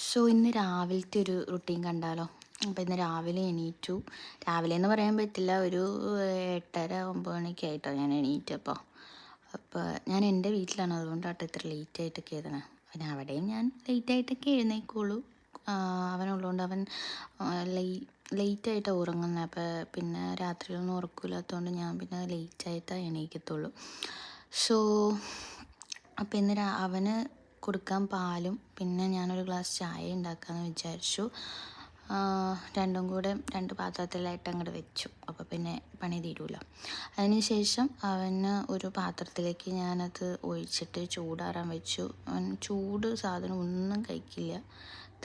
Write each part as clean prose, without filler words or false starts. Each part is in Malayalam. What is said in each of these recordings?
സോ ഇന്ന് രാവിലത്തെ ഒരു റുട്ടീൻ കണ്ടാലോ? അപ്പോൾ ഇന്ന് രാവിലെ എണീറ്റു. രാവിലെ എന്ന് പറയാൻ പറ്റില്ല, ഒരു 8:30 9 മണിയൊക്കെ ആയിട്ടോ ഞാൻ എണീറ്റപ്പോൾ. അപ്പോൾ ഞാൻ എൻ്റെ വീട്ടിലാണ്, അതുകൊണ്ടാട്ടോ ഇത്ര ലേറ്റ് ആയിട്ടൊക്കെ എഴുതണേ. പിന്നെ അവിടെയും ഞാൻ ലേറ്റ് ആയിട്ടൊക്കെ എഴുന്നേൽക്കുള്ളൂ. അവനുള്ളതുകൊണ്ട് അവൻ ലേറ്റായിട്ടാണ് ഉറങ്ങുന്നത്. അപ്പോൾ പിന്നെ രാത്രിയിലൊന്നും ഉറക്കമില്ലാത്തതുകൊണ്ട് ഞാൻ പിന്നെ ലേറ്റായിട്ടാണ് എണീക്കത്തുള്ളൂ. സോ അപ്പോൾ ഇന്ന് അവന് കൊടുക്കാൻ പാലും പിന്നെ ഞാനൊരു ഗ്ലാസ് ചായ ഉണ്ടാക്കാമെന്ന് വിചാരിച്ചു. രണ്ടും കൂടെ 2 പാത്രത്തിലായിട്ട് അങ്ങോട്ട് വെച്ചു. അപ്പോൾ പിന്നെ പണി തീരുമല്ലോ. അതിന് ശേഷം അവന് ഒരു പാത്രത്തിലേക്ക് ഞാനത് ഒഴിച്ചിട്ട് ചൂടാറാൻ വെച്ചു. അവൻ ചൂട് സാധനം ഒന്നും കഴിക്കില്ല,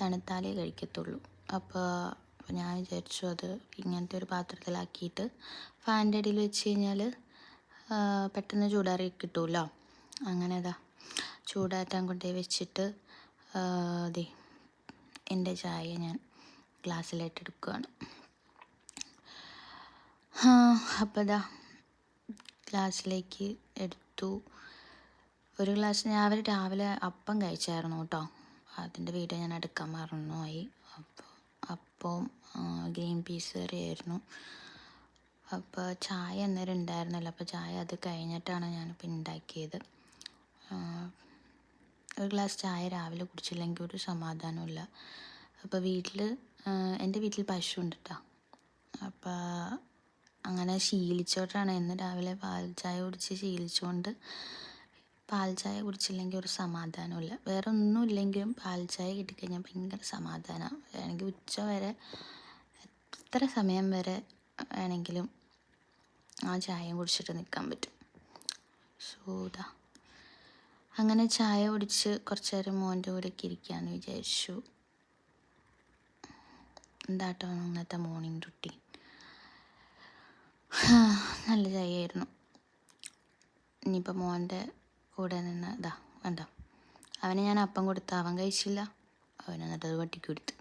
തണുത്താലേ കഴിക്കത്തുള്ളൂ. അപ്പോൾ ഞാൻ വിചാരിച്ചു അത് ഇങ്ങനത്തെ ഒരു പാത്രത്തിലാക്കിയിട്ട് ഫാനിൻ്റെ അടിയിൽ വെച്ച് കഴിഞ്ഞാൽ പെട്ടെന്ന് ചൂടാറി കിട്ടുമല്ലോ. അങ്ങനെ ചൂടാറ്റാൻ കൊണ്ടുപോയി വെച്ചിട്ട് അതെ എൻ്റെ ചായ ഞാൻ ഗ്ലാസ്സിലായിട്ട് എടുക്കുകയാണ്. അപ്പോൾ ഗ്ലാസ്സിലേക്ക് എടുത്തു. ഒരു ഗ്ലാസ് ഞാൻ രാവിലെ അപ്പം കഴിച്ചായിരുന്നു കേട്ടോ. അതിൻ്റെ വീഡിയോ ഞാൻ എടുക്കാൻ മറന്നുപോയി. അപ്പം ഗ്രീൻ പീസ് കറിയായിരുന്നു. അപ്പോൾ ചായ അന്നേരം ഉണ്ടായിരുന്നില്ല. അപ്പോൾ ചായ അത് കഴിഞ്ഞിട്ടാണ് ഞാനിപ്പോൾ ഉണ്ടാക്കിയത്. ഒരു ഗ്ലാസ് ചായ രാവിലെ കുടിച്ചില്ലെങ്കിൽ ഒരു സമാധാനമില്ല. അപ്പോൾ എൻ്റെ വീട്ടിൽ പശു ഉണ്ട് കേട്ടോ. അപ്പോൾ അങ്ങനെ ശീലിച്ചോട്ടാണ് ഇന്ന് രാവിലെ പാൽ ചായ കുടിച്ച് ശീലിച്ചുകൊണ്ട് പാൽ ചായ കുടിച്ചില്ലെങ്കിൽ ഒരു സമാധാനമില്ല. വേറെ ഒന്നും ഇല്ലെങ്കിലും പാൽ ചായ കിട്ടിക്കഴിഞ്ഞാൽ ഭയങ്കര സമാധാനമാണ്. വേണമെങ്കിൽ ഉച്ച വരെ എത്ര സമയം വരെ വേണമെങ്കിലും ആ ചായയും കുടിച്ചിട്ട് നിൽക്കാൻ പറ്റും. സോ അങ്ങനെ ചായ കുടിച്ച് കുറച്ച് നേരം മോൻ്റെ കൂടെയൊക്കെ ഇരിക്കാമെന്ന് വിചാരിച്ചു. എന്താട്ടോ ഇന്നത്തെ മോർണിംഗ് റുട്ടീൻ. നല്ല ചായയായിരുന്നു. ഇനിയിപ്പോൾ മോൻ്റെ കൂടെ നിന്ന് കണ്ടോ, അവന് ഞാൻ അപ്പം കൊടുത്ത അവൻ കഴിച്ചില്ല. അവൻ എന്നിട്ടത് വട്ടിക്ക് കൊടുത്തു.